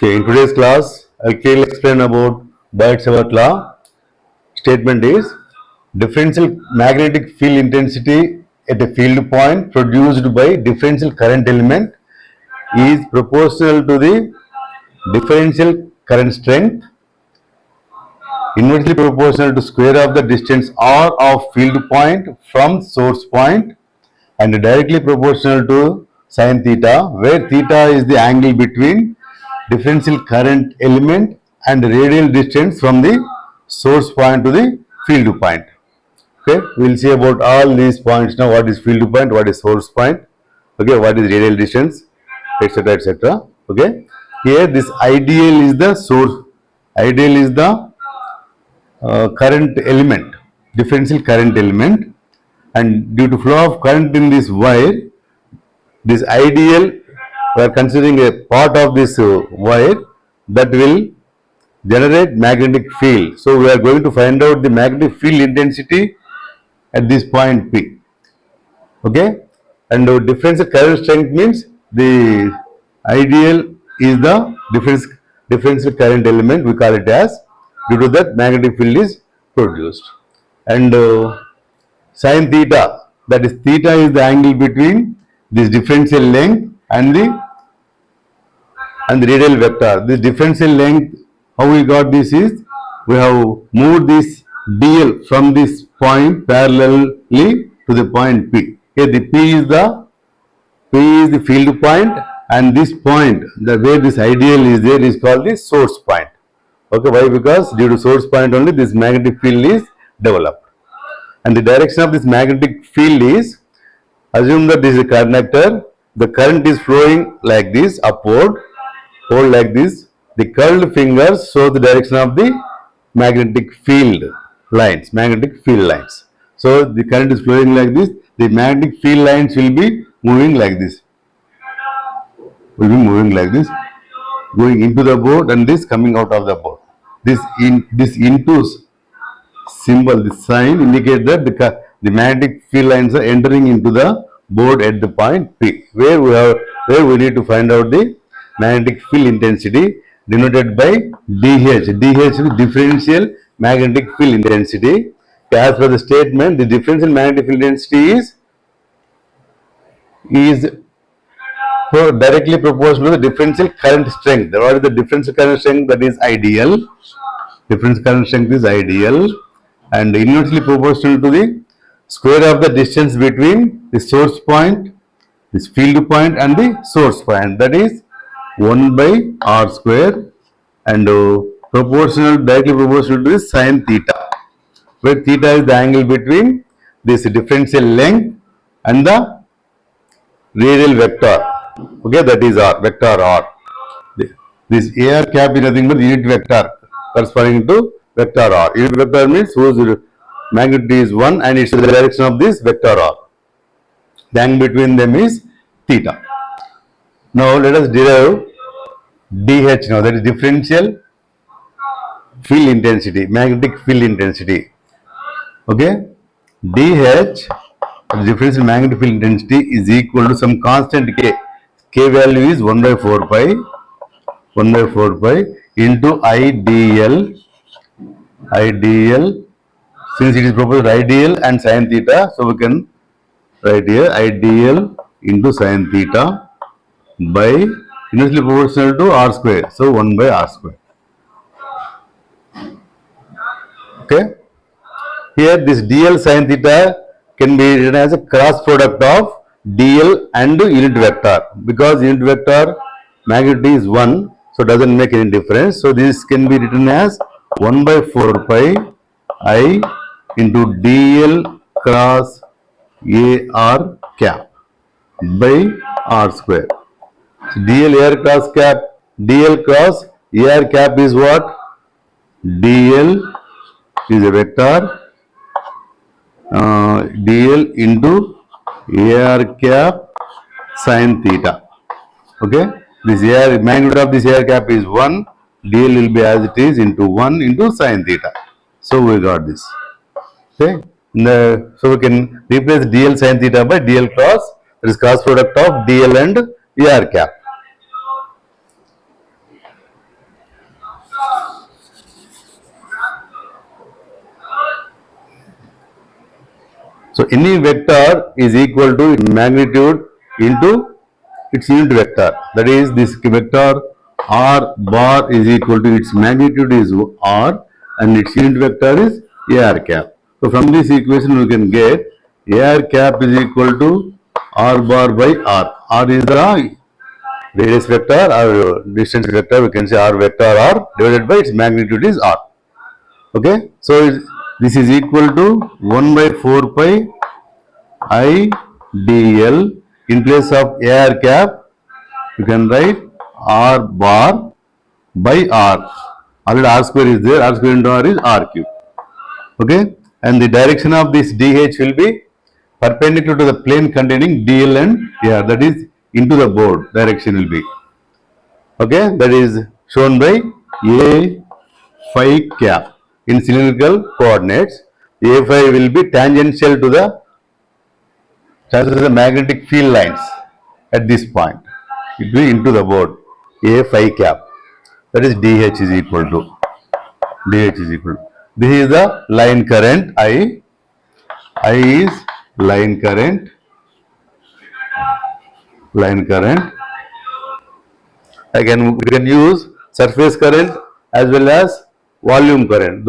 Okay, in today's class, I'll clearly explain about Biot Savart law. Statement is differential magnetic field intensity at a field point produced by differential current element is proportional to the differential current strength, inversely proportional to square of the distance r of field point from source point, and directly proportional to sin theta, where theta is the angle between differential current element and radial distance from the source point to the field point. Okay, we will see about all these points now. What is field point, what is source point, okay, what is radial distance, etc., etc. Okay, here this ideal is the source, ideal is the current element, differential current element, and due to flow of current in this wire, this ideal, we are considering a part of this wire that will generate magnetic field. So we are going to find out the magnetic field intensity at this point P. Okay, and differential current strength means the ideal is the differential current element, we call it as, due to that magnetic field is produced. And sin theta, that is theta is the angle between this differential length and the radial vector. This differential length, how we got this is, we have moved this dl from this point parallelly to the point P. Here the P is the field point, and this point, the where this ideal is there, is called the source point. Okay, why? Because due to source point only this magnetic field is developed. And the direction of this magnetic field is, assume that this is a conductor, the current is flowing like this, upward, hold like this, the curled fingers show the direction of the magnetic field lines, So the current is flowing like this, the magnetic field lines will be moving like this, going into the board, and this coming out of the board. This into symbol, this sign indicate that the magnetic field lines are entering into the board at the point P, where we need to find out the magnetic field intensity, denoted by DH. DH is differential magnetic field intensity. As per the statement, the differential magnetic field intensity is directly proportional to the differential current strength. What is the differential current strength? That is ideal. Differential current strength is ideal, and inversely proportional to the square of the distance between the source point, this field point, and the source point. That is 1 by r square, and directly proportional to the sin theta, where theta is the angle between this differential length and the radial vector. Okay, that is r, vector r. This ar cap is nothing but unit vector corresponding to vector r. Unit vector means whose magnitude is 1 and it's the direction of this vector r. The angle between them is theta. Now let us derive DH now, that is differential field intensity, magnetic field intensity. Okay, DH, differential magnetic field intensity, is equal to some constant K. K value is 1 by 4 pi into IDL, since it is proposed ideal and sin theta, so we can write here ideal into sin theta by inversely proportional to r square, so 1 by r square. Okay, here this dl sin theta can be written as a cross product of dl and unit vector, because unit vector magnitude is 1, so doesn't make any difference. So this can be written as 1 by 4 pi I into dl cross ar cap by r square. So dl cross ar cap is what? Dl is a vector, dl into ar cap sin theta. Okay, this magnitude of this ar cap is 1, dl will be as it is into 1 into sin theta. So we got this. Okay, so we can replace dl sin theta by dl cross, that is cross product of dl and ar cap. So any vector is equal to its magnitude into its unit vector. That is, this vector r bar is equal to its magnitude is r and its unit vector is ar cap. So from this equation we can get ar cap is equal to r bar by r. R is the radius vector or distance vector. We can say r vector r divided by its magnitude is r. Okay. So this is equal to 1 by 4 pi I dl. In place of ar cap you can write r bar by r. Already r square is there. R square into r is r cube. Okay. And the direction of this dh will be perpendicular to the plane containing dl and ar. That is into the board direction will be. Okay. That is shown by a phi cap in cylindrical coordinates. A phi will be tangential to the magnetic field lines at this point. It will be into the board. A phi cap. That is dh is equal to. This is the line current I. I is line current. Again, we can use surface current as well as volume current.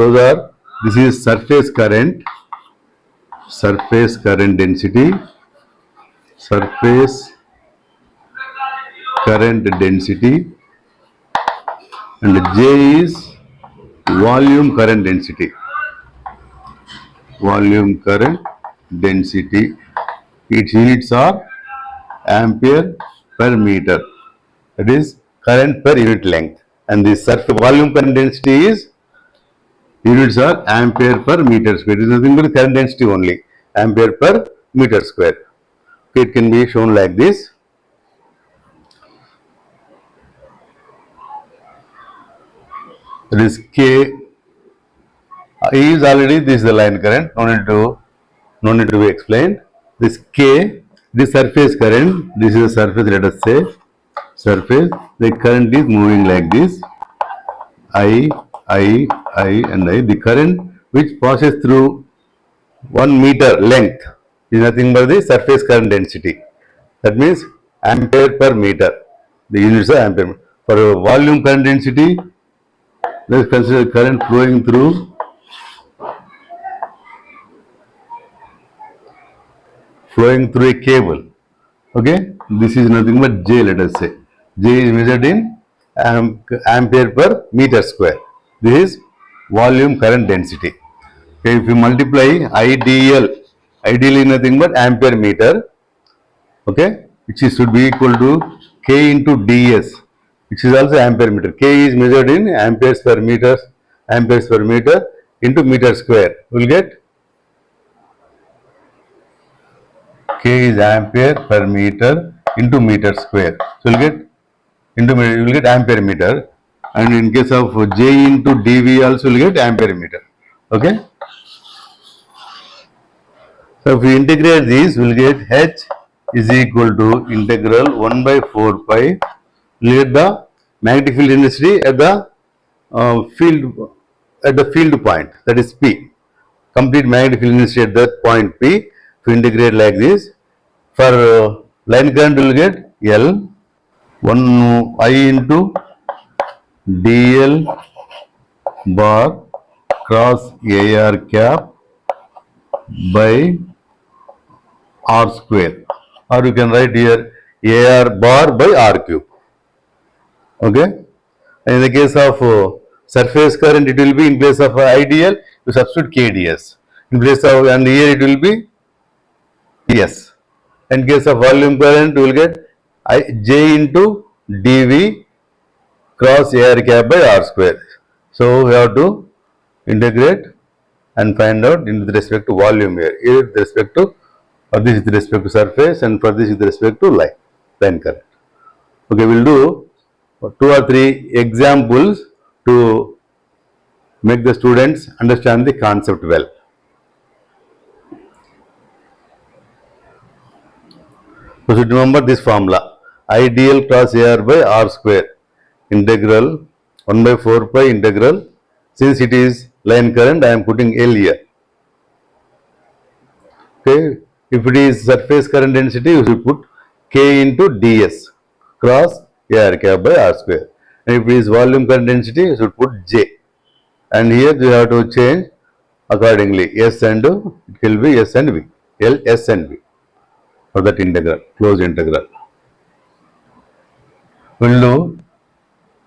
This is surface current density, and J is volume current density. Its units are ampere per meter. That is current per unit length. And the surface volume current density is units are ampere per meter square. It is nothing but current density only. Ampere per meter square. Okay, it can be shown like this. That is K. E is already, this is the line current. No need to be explained. This K, this surface current. This is the surface. Let us say surface. The current is moving like this. I, and I. The current which passes through 1 meter length is nothing but the surface current density. That means ampere per meter. The units are ampere. For volume current density, let us consider current flowing through a cable. Okay, this is nothing but J. Let us say J is measured in ampere per meter square. This is volume current density. Okay, if you multiply IDL is nothing but ampere meter. Okay, which should be equal to K into ds, which is also ampere meter. K is measured in amperes per meter into meter square. We will get K is ampere per meter into meter square. So you will get ampere meter, and in case of J into dV also you will get ampere meter. Okay. So if we integrate these, we will get H is equal to integral 1 by 4 pi. We will get the magnetic field intensity at the field point, that is P. Complete magnetic field intensity at that point P. If we integrate like this, for line current we will get L 1 I into dl bar cross AR cap by R square, or you can write here AR bar by R cube. Okay. And in the case of surface current, it will be in place of IDL, you substitute KDS. In place of, and here it will be DS. In case of volume current, you will get J into dV cross AR cap by R square. So we have to integrate and find out with respect to volume here. Here with respect to, or this is with respect to surface, and for this with respect to line current. Okay, we will do 2 or 3 examples to make the students understand the concept well. So should remember this formula, IDL cross AR by R square, integral 1 by 4 pi integral, since it is line current I am putting L here. Okay, if it is surface current density, you should put K into ds cross air cap by r square. And if it is volume current density, you should put J. And here you have to change accordingly. S and it will be S and V. L, S and V for that integral, closed integral. We'll do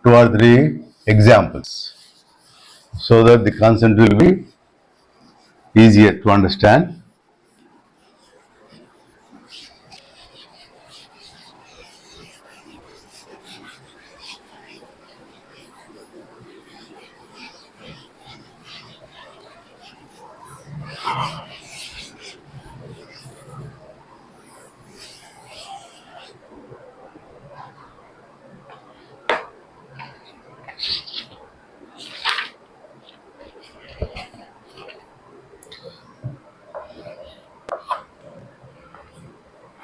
2 or 3 examples so that the concept will be easier to understand.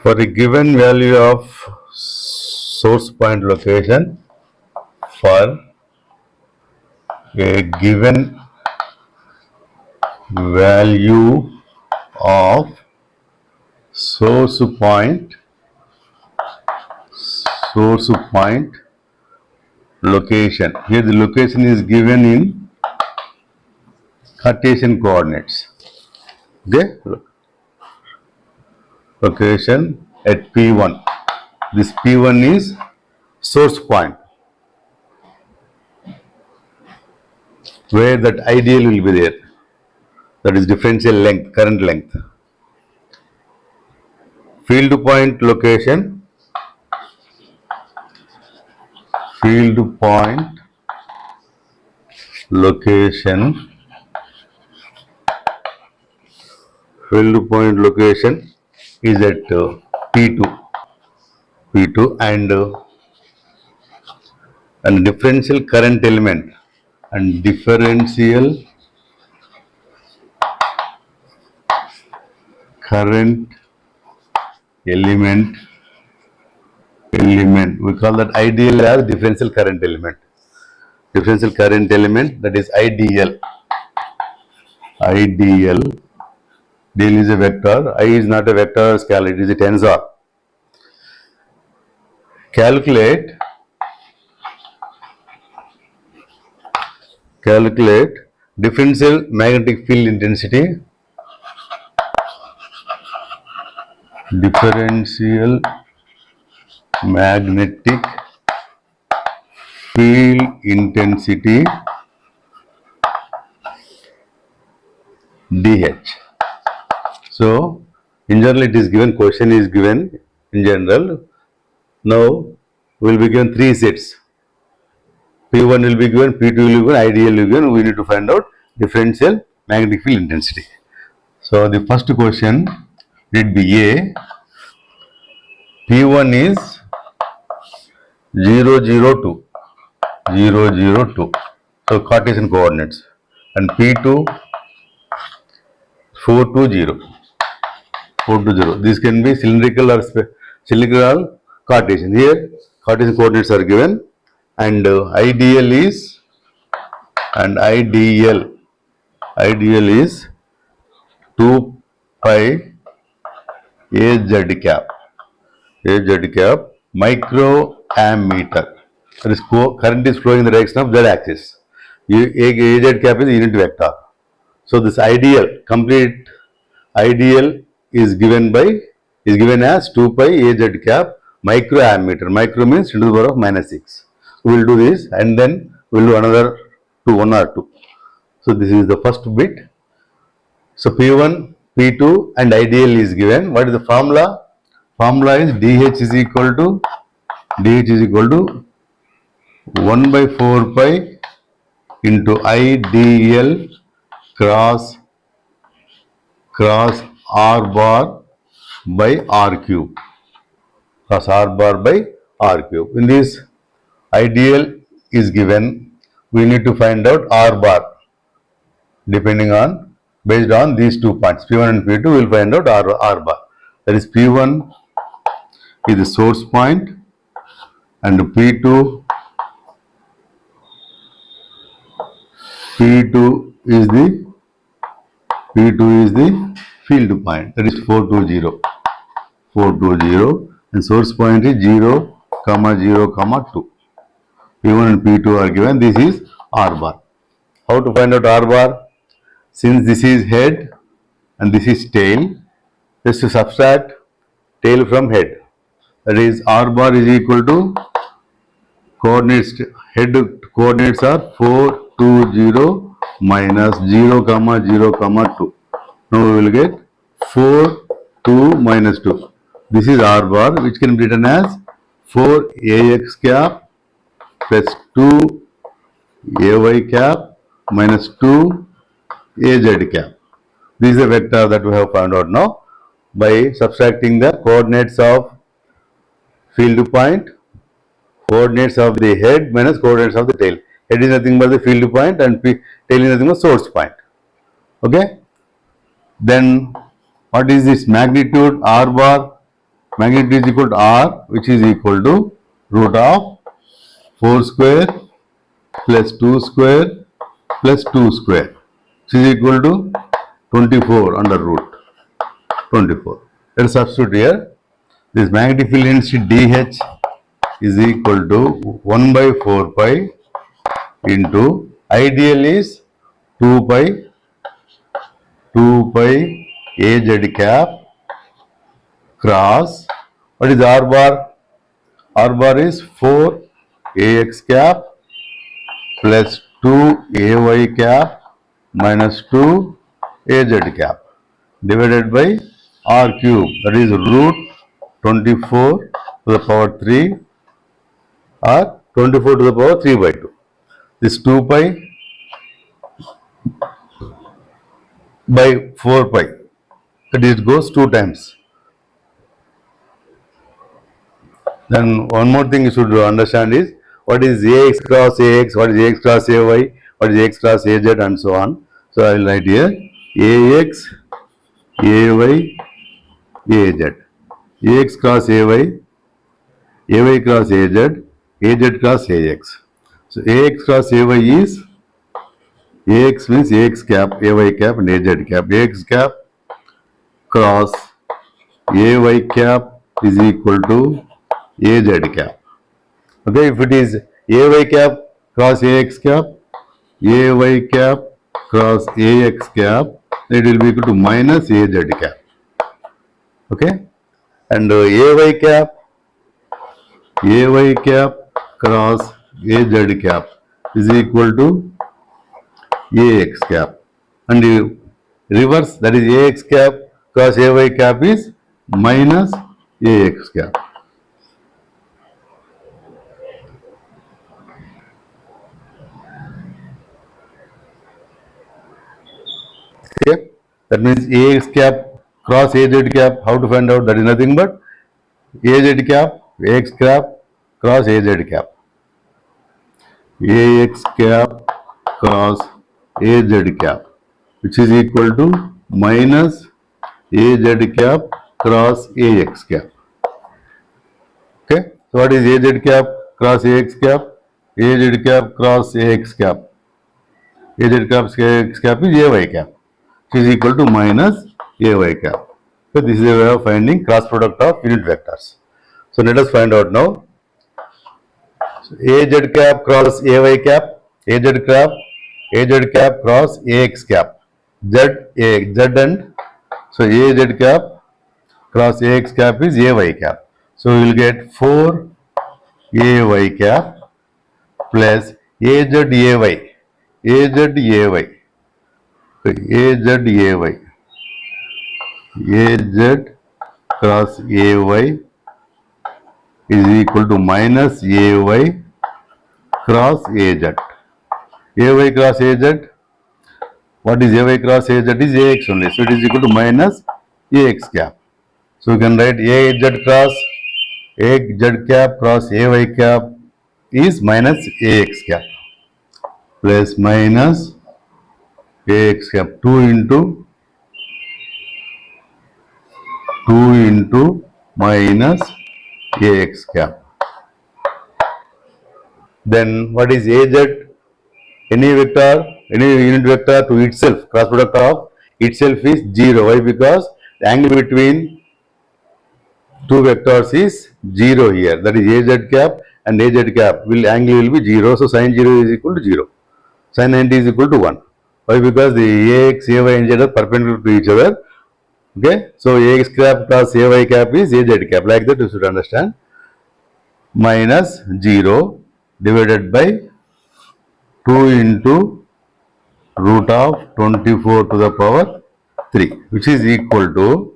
For a given value of source point location, for a given value of source point location. Here the location is given in Cartesian coordinates. Okay, location at P1. This P1 is source point where that ideal will be there. That is differential length, current length. Field point location. Field point location. Field point location is at P2 and differential current element and differential current element we call that ideal as differential current element. Differential current element, that is IDL. DL is a vector. I is not a vector scalar, it is a tensor. Calculate differential magnetic field intensity. Differential magnetic field intensity dH. So in general it is given, question is given in general. Now we will be given 3 sets. P1 will be given, P2 will be given, ideal will be given. We need to find out differential magnetic field intensity. So the first question will be A. P1 is 0, 0, 2. 0, 0, 2. So Cartesian coordinates. And P2 4 to 0. 4 to 0. This can be cylindrical or Cartesian. Here Cartesian coordinates are given, and ideal is ideal is 2 pi AZ cap microammeter. That is, current is flowing in the direction of Z axis. AZ cap is unit vector. So this complete ideal is given as 2 pi AZ cap microammeter. Micro means 10 to the power of -6. We will do this and then we will do another 1 or 2. So this is the first bit. So P1, P2 and ideal is given. What is the formula? Formula is DH is equal to 1 by 4 pi into IDL cross R bar by R cube. Cross R bar by R cube. In this ideal is given, we need to find out R bar based on these 2 points, P1 and P2, we will find out R bar. That is, P1 is the source point and P2 is the field point, that is 420. 420, and source point is 0, comma 0, comma 2. P1 and P2 are given. This is R bar. How to find out R bar? Since this is head and this is tail, just to subtract tail from head. That is R bar is equal to coordinates, head coordinates are 420 minus 0, comma 0, comma 2. Now we will get 4, 2 minus 2. This is R bar, which can be written as 4AX cap plus 2AY cap minus 2AZ cap. This is the vector that we have found out now by subtracting the coordinates of field point, coordinates of the head minus coordinates of the tail. Head is nothing but the field point and tail is nothing but source point. Okay. Then what is this magnitude R bar? Magnitude is equal to R, which is equal to root of 4 square plus 2 square plus 2 square, which is equal to 24 under root 24. Let us substitute here. This magnetic field intensity DH is equal to 1 by 4 pi into ideal is 2 pi AZ cap cross, what is R bar? R bar is 4 AX cap plus 2 AY cap minus 2 AZ cap divided by R cube, that is root 24 to the power 3 or 24 to the power 3 by 2. This 2 pi by 4 pi, that is, it goes 2 times. Then one more thing you should understand is what is AX cross AX, what is AX cross AY, what is AX cross AZ, and so on. So I will write here AX, AY, AZ. AX cross AY, AY cross AZ, AZ cross AX. So AX cross AY is, AX means AX cap, AY cap and AZ cap. AX cap cross AY cap is equal to AZ cap. Okay, if it is AY cap cross AX cap, AY cap cross AX cap, it will be equal to minus AZ cap. Okay, and AY cap cross AZ cap is equal to AX cap, and the reverse, that is AX cap cross AY cap is minus AX cap. Okay, that means AX cap cross AZ cap, how to find out? That is nothing but AZ cap, AX cap cross AZ cap. AX cap cross AZ cap, which is equal to minus AZ cap cross AX cap. Okay, so what is AZ cap cross AX cap? AZ cap cross AX cap. AZ cap AX cap is AY cap, which is equal to minus AY cap. So this is a way of finding cross product of unit vectors. So let us find out now. So AZ cap cross AY cap, AZ cap cross AX cap, Z and so AZ cap cross AX cap is AY cap. So we will get 4 AY cap plus AZ AY, AZ cross AY is equal to minus AY cross AZ. AY cross AZ, what is AY cross AZ is AX only, so it is equal to minus AX cap. So we can write AZ cross AZ cap cross AY cap is minus AX cap plus minus AX cap, 2 into minus AX cap. Then what is AZ? Any vector, any unit vector to itself, cross product of itself is 0. Why? Because the angle between two vectors is 0 here. That is az cap and az cap. Angle will be 0. So sin 0 is equal to 0. Sin 90 is equal to 1. Why? Because the ax, ay and z are perpendicular to each other. Okay. So ax cap plus ay cap is az cap. Like that you should understand. Minus 0 divided by 2 into root of 24 to the power 3, which is equal to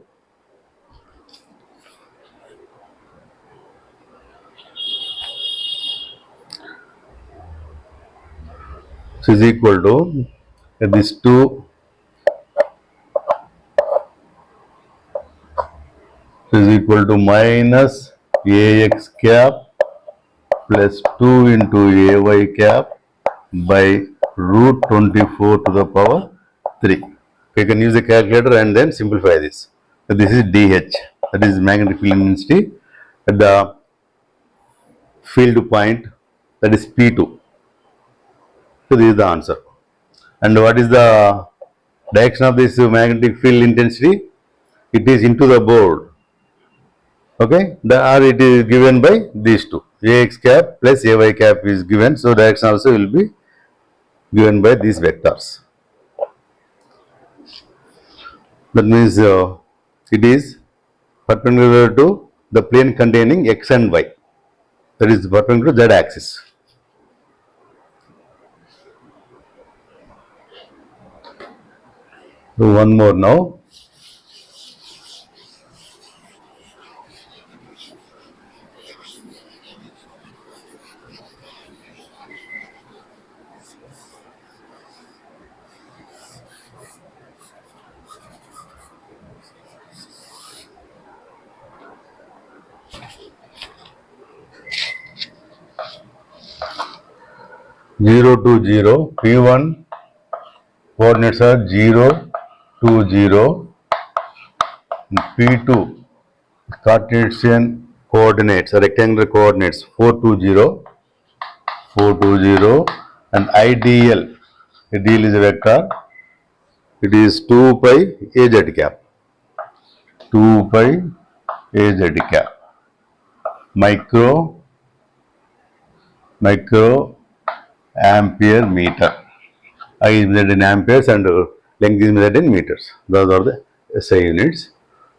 this 2 is equal to minus ax cap plus 2 into ay cap by root 24 to the power 3. You can use the calculator and then simplify this. So this is dH, that is magnetic field intensity at the field point, that is P2. So this is the answer. And what is the direction of this magnetic field intensity? It is into the board. Okay, or it is given by these two. Ax cap plus ay cap is given, so direction also will be given by these vectors. That means it is perpendicular to the plane containing x and y. That is perpendicular to z axis. So one more now. Zero to 0, P1 coordinates are 0 to 0, P2 Cartesian coordinates, rectangular coordinates 4 to 0, and IDL, IDL is a vector, it is 2 pi az cap, 2 pi az cap, micro ampere meter. I is measured in amperes and length is measured in meters. Those are the SI units.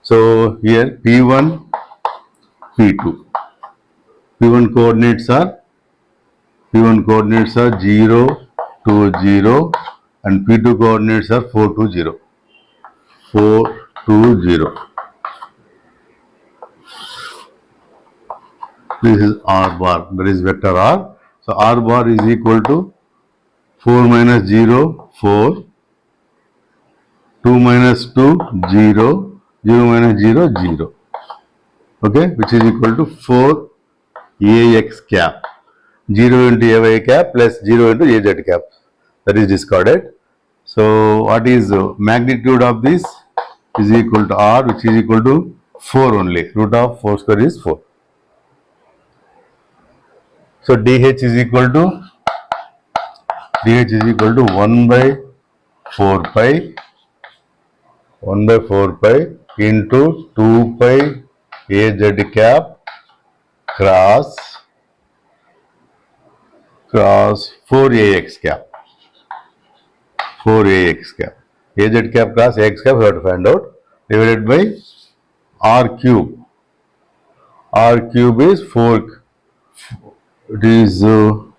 So here P1, P2. P1 coordinates are 0 to 0 and P2 coordinates are 4 to 0. 4 to 0. This is R bar, that is vector R. So R bar is equal to 4 minus 0, 4, 2 minus 2, 0, 0 minus 0, 0. Okay, which is equal to 4 AX cap. 0 into AY cap plus 0 into AZ cap. That is discarded. So what is the magnitude of this is equal to R, which is equal to 4 only. Root of 4 square is 4. So dH is equal to 1 by 4 pi into 2 pi AZ cap cross 4AX cap. 4AX cap. AZ cap cross AX cap we have to find out. Divided by R cube. R cube is 4. It is root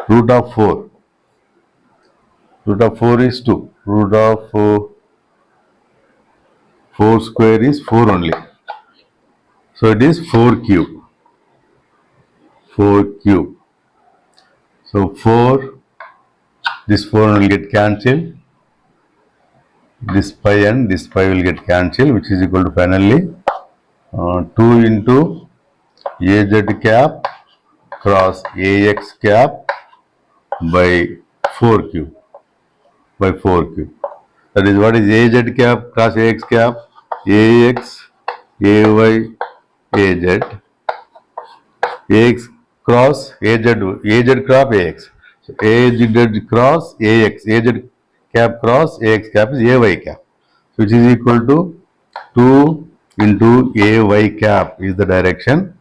of 4. Root of 4 is 2. Root of 4 square is 4 only. So it is 4 cube. 4 cube. So 4, this 4 will get cancelled. This pi and this pi will get cancelled, which is equal to finally 2 into AZ cap cross AX cap by 4 cube. That is, what is AZ cap cross AX cap? AX, AY, AZ. AX cross AZ cross AX. So AZ cross AX, AZ cap cross AX cap is AY cap, which is equal to 2 into AY cap is the direction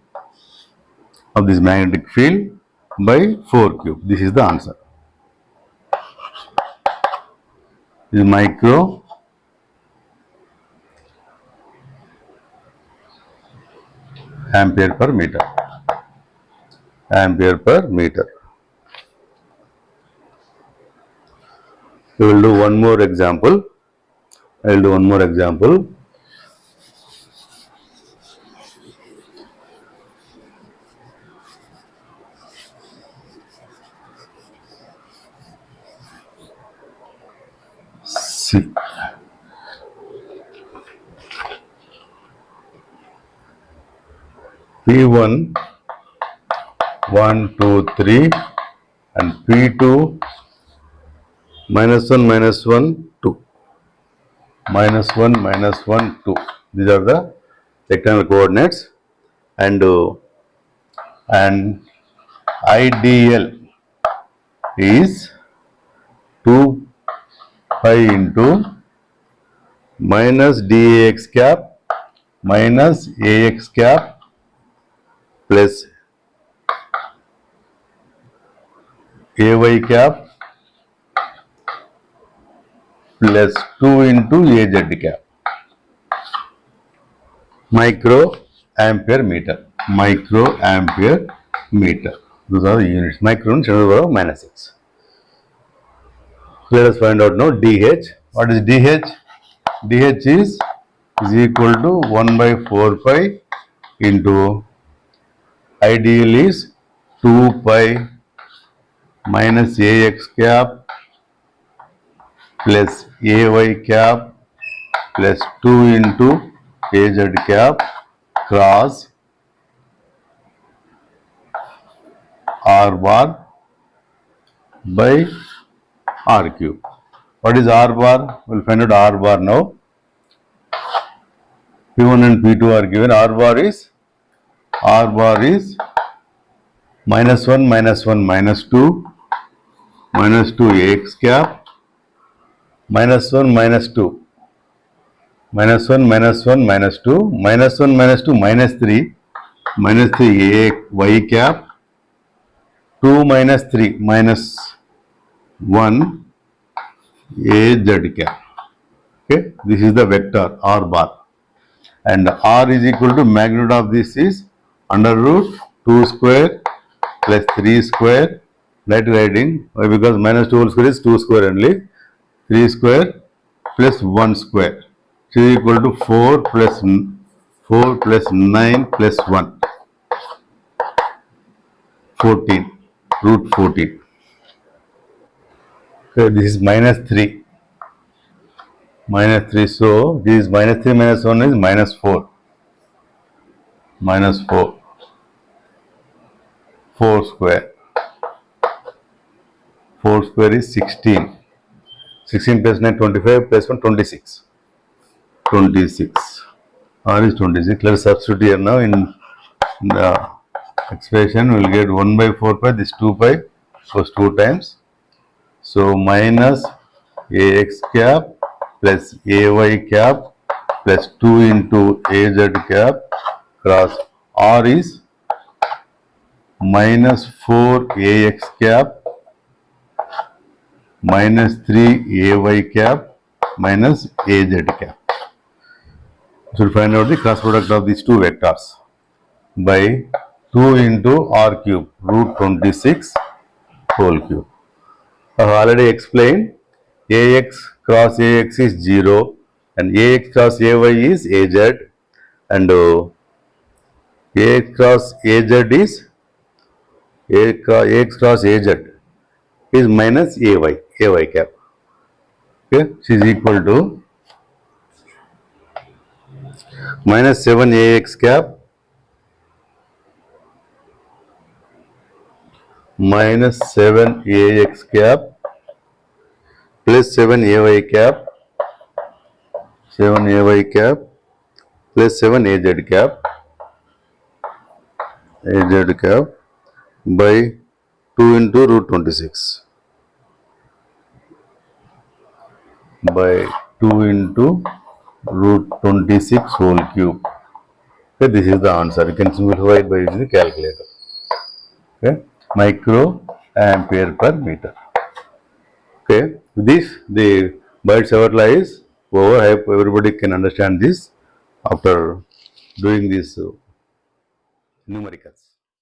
of this magnetic field by 4 cube. This is the answer. This is micro ampere per meter. Ampere per meter. We will do one more example. I will do one more example. See. P1, 1, 2, 3 and P2, minus 1, minus 1, 2. Minus 1, minus 1, 2. These are the rectangular coordinates, and IDL is 2 pi into minus dAx cap minus AX cap plus AY cap plus 2 into AZ cap. Micro ampere meter. Micro ampere meter. Those are the units. Micron × minus 6. Let us find out now DH. What is DH? DH is equal to 1 by 4 pi into ideal is 2 pi minus AX cap plus AY cap plus 2 into AZ cap cross R bar by R cube. What is R bar? We will find out R bar now. P1 and P2 are given. R bar is minus 1, minus 1, minus 2, minus 2 AX cap, minus 1, minus 2, minus 1, minus 1, minus 2, minus 1, minus 2, minus 3, minus 3 AY cap, 2 minus 3, minus 1 AZ cap. Okay, this is the vector R bar, and R is equal to magnitude of this is under root 2 square plus 3 square. Writing why? Because minus 2 whole square is 2 square only. 3 square plus 1 square, which is equal to 4 plus 9 plus 1, 14, root 14. Okay, this is minus 3. Minus 3, so this is minus 3 minus 1 is minus 4. Minus 4. 4 square. 4 square is 16. 16 plus 9, 25 plus 1, 26. 26. R is 26. Let us substitute here now in the expression. We will get 1 by 4 pi, this 2 pi goes 2 times. So minus AX cap plus AY cap plus 2 into AZ cap cross R is minus 4 AX cap minus 3 AY cap minus AZ cap. So, we will find out the cross product of these two vectors by 2 into R cube root 26 whole cube. I have already explained AX cross AX is 0 and AX cross AY is AZ, and AX cross AZ is AX cross AZ is minus AY cap. Okay, which is equal to minus 7 AX cap minus 7 AX cap plus 7 AY cap, 7 AY cap plus 7 AZ cap by 2 into root 26 by 2 into root 26 whole cube. Okay, this is the answer. You can simplify it by using the calculator. Okay, micro ampere per meter. Okay, with this the Biot Savart law is over. I hope everybody can understand this after doing these numericals.